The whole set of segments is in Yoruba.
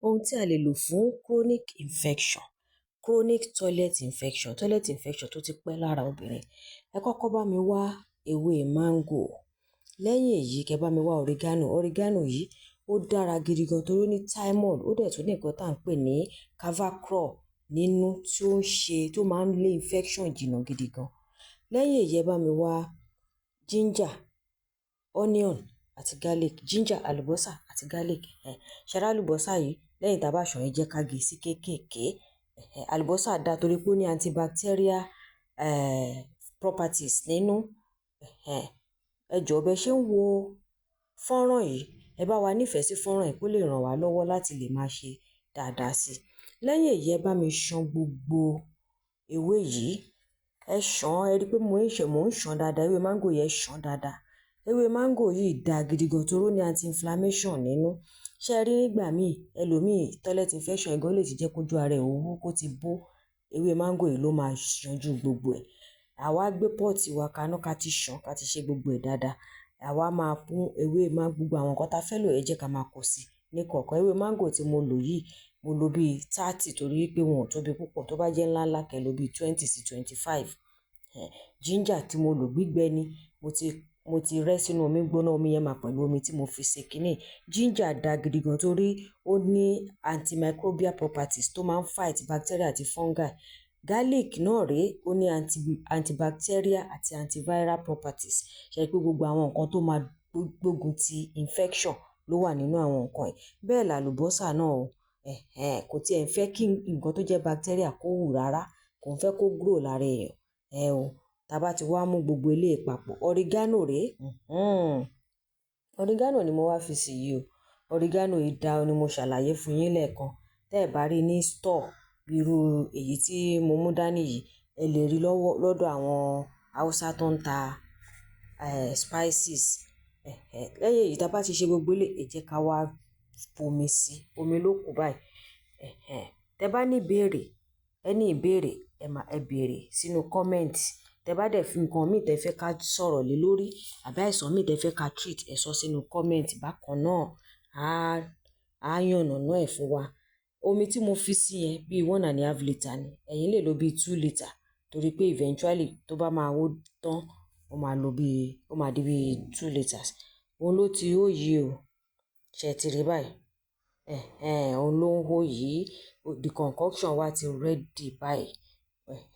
Ohun tí a lè lò fún chronic infection, chronic toilet infection tó ti pẹ́ lára obìnrin. Ẹ kọ́kọ́ bá mi wá ewé máńgò. Lẹ́yìn èyí, kẹ́ bá mi wá oregano. Oregano yìí ó dára gidi gan torí ó ní thymol, ó dẹ̀ tún ní nǹkan tá à ń pè ní cavacrol nínú tó máa ń lé infection jìnnà gidi gan. Lẹ́yìn èyí, ẹ bá mi wá ginger, onion àti garlic. Ginger, àlùbọ́sà àti garlic. Ṣẹ́ra àlùbọ́sà yìí lẹ́yìn tá a bá ṣàn ẹ jẹ́ ká gé sí kéékèèké. Àlùbọ́sà dá torí pé ó ní antibacterial properties nínú. Ẹ jọ̀ọ́ bẹ́ ṣe ń wo fọ́nrán yìí, ẹ bá wa nífẹ̀ẹ́ sí fọ́nrán yìí kó lè ràn wá lọ́wọ́ láti lè máa ṣe dáadáa sí i. Lẹ́yìn èyí, ẹ bá mi ṣan gbogbo ewé yìí. Ẹ ṣàn, ẹ rí i pé mò ń ṣàn dáadáa, ewé máńgò yẹn ṣàn dáadáa. Ewé máńgò yìí dá gidi gan torí ó ní anti-inflammation nínú. Ṣé ẹ rí nígbà míì ẹlòmíì toilet infection ẹ̀gán lè ti jẹ́ kójú ara ẹ̀ òwú kó ti bó. Ewé máńgò yìí ló máa ṣanjú gbogbo ẹ̀. Àwa gbé pọ́ọ̀tì wa kaná ká ti ṣàn ká ti ṣe gbogbo ẹ̀ dáadáa. Àwa máa pọ́n ewé gbogbo àwọn nǹkan tá a fẹ́ lò ẹ jẹ́ ká máa kó sí ní kọ̀ọ̀kan. Ewé máńgò tí mo lò yìí mo lò bíi 30 torí pé wọn ò tóbi púpọ̀, tó bá jẹ́ ńláńlá kẹ́ lò bíi 20 sí 25. Ginger tí mo lò gbígbẹ ni mo ti rẹ́ sínú omi gbóná, omi yẹn máa pẹ̀lú omi tí mo fi ṣe kíní. Ginger dá gidi gan torí ó ní antimicrobial properties tó máa ń fight bacteria àti fungi. Garlic náà rèé, ó ní antibacterial àti antiviral properties. Ṣé ẹ rí pé gbogbo àwọn nǹkan tó máa gbógun ti infection ló wà nínú àwọn nǹkan yìí. Bẹ́ẹ̀ làlùbọ́sà náà o. Kò tiẹ̀ ń fẹ́ kí nǹkan tó jẹ́ bacteria kó hù rárá, kò ń fẹ́ kó grow lára èèyàn. Tá bá ti wá mú gbogbo eléyìí papọ̀. Oregano rèé. Oregano ni mo wá fi sí yìí o. Oregano yìí dá ni mo ṣàlàyé fún yín lẹ́ẹ̀kan. Tẹ́ ẹ bá rí ní store irú èyí tí mo mú dání yìí, ẹ lè rí lọ́dọ̀ àwọn Hausa tó ń ta spices. Lẹ́yìn èyí tá bá ti ṣe gbogbo eléyìí, ẹ jẹ́ ká wá fomi sí. Omi ló kù báyìí. Tẹ́ bá ní ìbéèrè, ẹ béèrè sínú comment. Tẹ́ bá dẹ̀ fi nǹkan míì tẹ́ fẹ́ ká sọ̀rọ̀ lé lórí àbí àìsàn míì tẹ́ fẹ́ ká treat, ẹ sọ sínú comment bákan náà. A yànnàná ẹ̀ fún wa. Omi tí mo fi sí yẹn bíi 1.5 litre ni. Ẹ̀yin lè lò bíi 2 litre torí pé eventually tó bá máa hó tán ó máa di bíi 2 litres. Òun ló ti hó yìí o. Ṣé ẹ ti rí báyìí? Òun ló ń hó yìí. The concoction wa ti ready báyìí.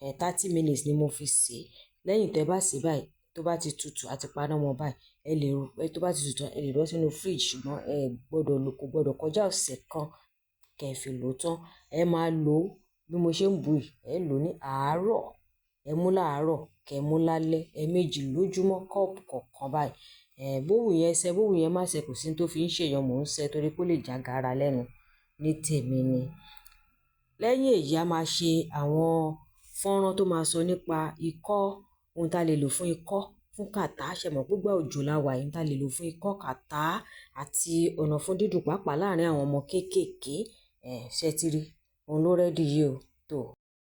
30 minutes ni mo fi sè. Lẹ́yìn tẹ́ bá sè báyìí, tó bá ti tutù àti paná mọ́ báyìí, tó bá ti tutù ẹ lè rọ́ sínú fridge ṣùgbọ́n kò gbọdọ̀ kọjá ọ̀sẹ̀ kan kẹ́ fi lò tán. Ẹ máa lò ó bí mo ṣe ń bù yìí. Ẹ lò ní àárọ̀, ẹ mú láàárọ̀, kẹ́ mú lálẹ́, ẹ̀ẹ̀mejì lójúmọ́ kọ́ọ̀pù kọ̀ọ̀kan báyìí. Bówù yẹn má ṣe kò sí tó fi ń ṣèyàn mò ń ṣe torí pé ó lè jágara lẹ́nu ní tèmi ni. Lẹ́yìn èyí a máa ṣe àwọn fọ́nrán tó máa sọ nípa ikọ́, ohun tá lè lò fún ikọ́, fún kàtá. Ṣé mọ̀ gbogbo òjò la wà yìí tá lè lò fún ikọ́, kàtá àti ọ̀nà fún dídùn pàápàá láàárín àwọn ọmọ kéékèèké. Ṣé ti rí? Òun ló ready yìí o.